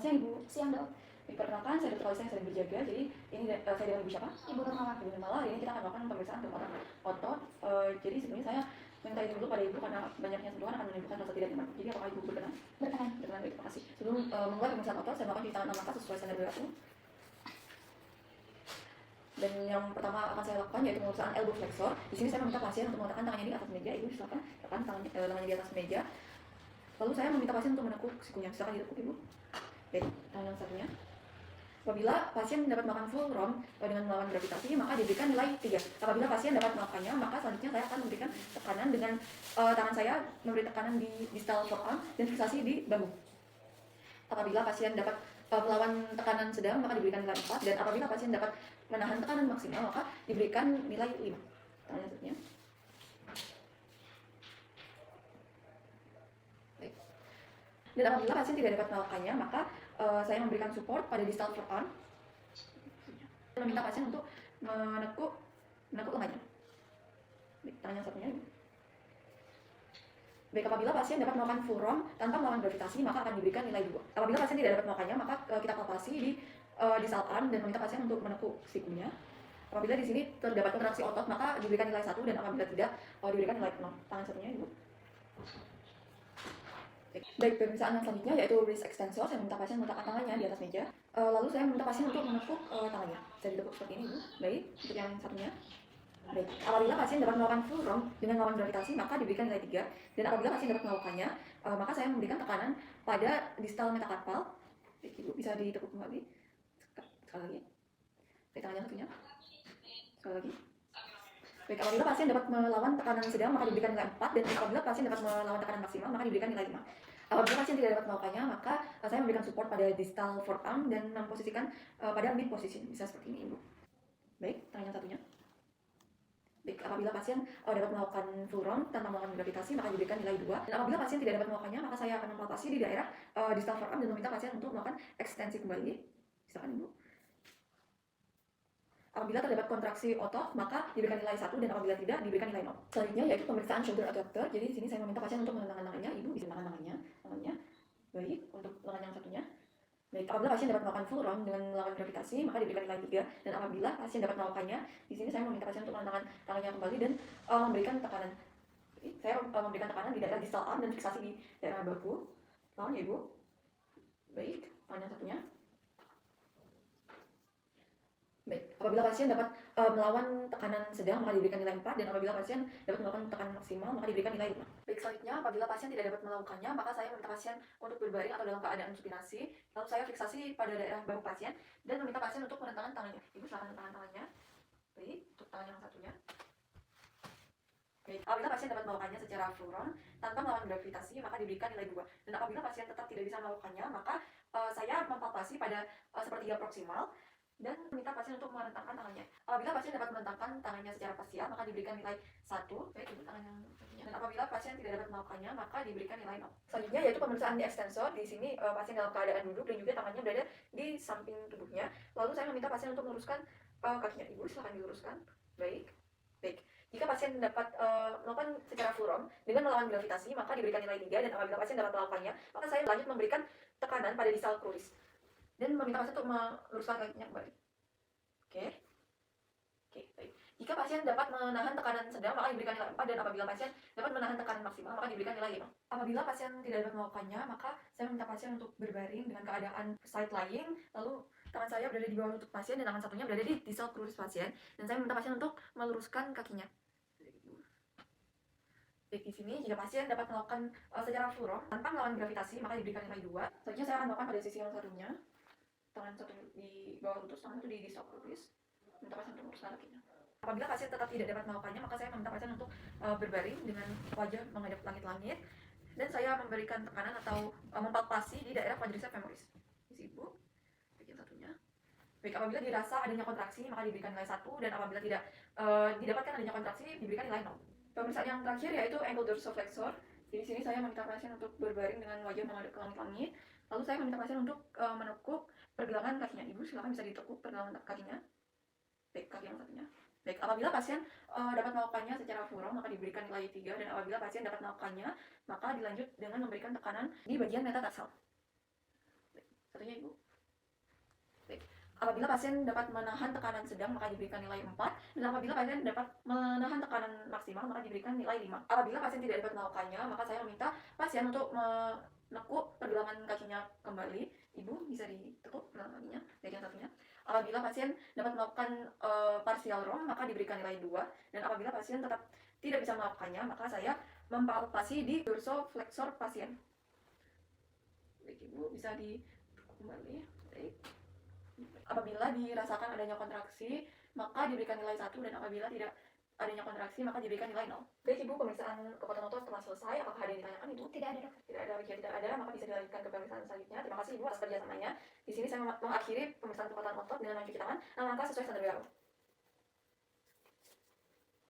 siang Ibu. Siang Dok. Perkenalkan, saya Dr. Alisa yang sering berjaga. Jadi ini saya dengan Ibu siapa? Ibu Nurmala. Ibu Nurmala. Hari ini kita akan melakukan pemeriksaan untuk otot. Jadi sebelumnya saya minta izin dulu pada Ibu karena banyaknya sentuhan akan menimbulkan rasa tidak nyaman. Jadi apakah Ibu berkenan? Berkenan. Berkenan, baik, terima kasih. Sebelum memulai pemeriksaan otot, saya melakukan cuci tangan 6 langkah sesuai standar WHO. Dan yang pertama akan saya lakukan yaitu pemeriksaan elbow flexor. Di sini saya meminta pasien untuk meletakkan tangannya di atas meja. Ibu silakan tekan tangannya di atas meja. Lalu saya meminta pasien untuk menekuk sikunya. Silakan ditekuk Ibu. Baik, tangan yang satunya. Apabila pasien dapat melakukan full ROM dengan melawan gravitasi, maka diberikan nilai 3. Apabila pasien dapat melakukannya, maka selanjutnya saya akan memberikan tekanan dengan tangan saya memberi tekanan di distal forearm dan fiksasi di bahu. Apabila pasien dapat melawan tekanan sedang, maka diberikan nilai 4. Dan apabila pasien dapat menahan tekanan maksimal, maka diberikan nilai 5. Tangan yang satunya. Baik. Dan apabila pasien tidak dapat melakukannya, maka saya memberikan support pada distal forearm. Meminta pasien untuk menekuk lengannya. Baik, tangan yang satunya. Baik, apabila pasien dapat melakukan full ROM tanpa melawan gravitasi, maka akan diberikan nilai 2. Apabila pasien tidak dapat melakukannya, maka kita palpasi di distal arm dan meminta pasien untuk menekuk sikunya. Apabila di sini terdapat kontraksi otot, maka diberikan nilai 1 dan apabila tidak, diberikan nilai 0. Tangan satunya, Ibu. Baik, pemeriksaan yang selanjutnya yaitu wrist extensor. Saya meminta pasien meletakkan tangannya di atas meja. Lalu saya meminta pasien untuk menekuk tangannya. Saya ditekuk seperti ini, Bu. Baik, untuk yang satunya. Baik, apabila pasien dapat melakukan full ROM dengan melawan gravitasi, maka diberikan nilai 3. Dan apabila pasien dapat melakukannya, maka saya memberikan tekanan pada distal metacarpal. Baik, Ibu bisa ditekuk kembali. Sekali lagi. Baik, tangan yang satunya. Sekali lagi. Baik, apabila pasien dapat melawan tekanan sedang, maka diberikan nilai 4. Dan apabila pasien dapat melawan tekanan maksimal, maka diberikan nilai 5. Apabila pasien tidak dapat melakukannya, maka saya memberikan support pada distal forearm dan memposisikan pada mid position. Bisa seperti ini, Ibu. Baik, tangan yang satunya. Baik, apabila pasien dapat melakukan full ROM tanpa melakukan gravitasi, maka diberikan nilai 2. Dan apabila pasien tidak dapat melakukannya, maka saya akan mempalpasi di daerah distal forearm dan meminta pasien untuk melakukan ekstensi kembali. Silakan, Ibu. Apabila terdapat kontraksi otot, maka diberikan nilai 1 dan apabila tidak, diberikan nilai 0. Selanjutnya yaitu pemeriksaan shoulder adductor. Jadi di sini saya meminta pasien untuk menentangkan tangannya. Ibu bisa menentangkan tangannya. Baik, untuk lengan yang satunya. Baik, apabila pasien dapat melakukan full ROM dengan melawan gravitasi, maka diberikan nilai 3. Dan apabila pasien dapat melakukannya, di sini saya meminta pasien untuk menentangkan tangannya kembali dan memberikan tekanan. Saya memberikan tekanan di daerah distal arm dan fiksasi di daerah bahu. Lawan ya, Ibu. Baik, tangan yang satunya. Baik, apabila pasien dapat melawan tekanan sedang, maka diberikan nilai 4. Dan apabila pasien dapat melakukan tekanan maksimal, maka diberikan nilai 5. Baik, selanjutnya apabila pasien tidak dapat melakukannya, maka saya meminta pasien untuk berbaring atau dalam keadaan supinasi. Lalu saya fiksasi pada daerah bahu pasien dan meminta pasien untuk menentangkan tangannya. Ibu silakan menentangkan tangannya. Baik, untuk tangan yang satunya. Baik, apabila pasien dapat melakukannya secara full ROM tanpa melawan gravitasi, maka diberikan nilai 2. Dan apabila pasien tetap tidak bisa melakukannya, maka saya mempalpasi pada sepertiga proksimal dan meminta pasien untuk menentangkan tangannya. Apabila pasien dapat menentangkan tangannya secara parsial, maka diberikan nilai 1. Baik, Ibu tangan yang satunya. Dan apabila pasien tidak dapat melakukannya, maka diberikan nilai 0. Selanjutnya yaitu pemeriksaan di extensor. Di sini pasien dalam keadaan duduk dan juga tangannya berada di samping tubuhnya. Lalu saya meminta pasien untuk meluruskan kakinya. Ibu silakan diluruskan. Baik. Baik. Jika pasien dapat melakukan secara full ROM dengan melawan gravitasi, maka diberikan nilai 3. Dan apabila pasien dapat melakukannya, maka saya lanjut memberikan tekanan pada distal cruris dan meminta pasien untuk meluruskan kakinya kembali. Oke, baik. Jika pasien dapat menahan tekanan sedang, maka diberikan nilai 4. Dan apabila pasien dapat menahan tekanan maksimal, maka diberikan nilai 5. Apabila pasien tidak dapat melakukannya, maka saya meminta pasien untuk berbaring dengan keadaan side lying. Lalu tangan saya berada di bawah lutut pasien dan tangan satunya berada di distal cruris pasien. Dan saya meminta pasien untuk meluruskan kakinya. Baik, di sini jika pasien dapat melakukan secara full ROM tanpa melawan gravitasi, maka diberikan nilai 2. Selanjutnya saya akan melakukan pada sisi yang satunya. Tangan satu di bawah lutut, tangan itu di distal cruris. Minta pasien untuk meluruskan kakinya. Apabila pasien tetap tidak dapat melakukannya, maka saya meminta pasien untuk berbaring dengan wajah menghadap langit-langit dan saya memberikan tekanan atau mempalpasi di daerah quadriceps femoris. Isi Ibu. Bagian satunya. Baik, apabila dirasa adanya kontraksi, maka diberikan nilai 1. Dan apabila tidak didapatkan adanya kontraksi, diberikan nilai 0. Pemeriksaan yang terakhir yaitu ankle dorsiflexor. Jadi di sini saya meminta pasien untuk berbaring dengan wajah menghadap ke langit-langit. Lalu saya meminta pasien untuk menekuk pergelangan kakinya. Ibu silakan bisa ditekuk pergelangan kakinya. Baik, kaki yang satunya. Baik, apabila pasien dapat melakukannya secara full ROM, maka diberikan nilai 3. Dan apabila pasien dapat melakukannya, maka dilanjut dengan memberikan tekanan di bagian metatarsal. Satunya Ibu. Baik. Apabila pasien dapat menahan tekanan sedang, maka diberikan nilai 4, dan apabila pasien dapat menahan tekanan maksimal, maka diberikan nilai 5. Apabila pasien tidak dapat melakukannya, maka saya meminta pasien untuk menekuk pergelangan kakinya kembali. Ibu bisa ditekuk pergelangan kakinya, bagian satunya. Apabila pasien dapat melakukan partial ROM, maka diberikan nilai 2, dan apabila pasien tetap tidak bisa melakukannya, maka saya mempalpasi di dorsoflexor pasien. Baik, Ibu bisa ditekuk kembali. Baik. Apabila dirasakan adanya kontraksi, maka diberikan nilai 1, dan apabila tidak adanya kontraksi, maka diberikan nilai 0. Baik, Ibu, pemeriksaan kekuatan otot telah selesai. Apakah ada yang ditanyakan, Ibu? Tidak ada, Dok. Tidak ada. Jika tidak ada, maka bisa dilanjutkan ke pemeriksaan selanjutnya. Terima kasih, Ibu, atas kerjasamanya. Di sini saya mengakhiri pemeriksaan kekuatan otot dengan mencuci tangan. Langkah sesuai standar WHO.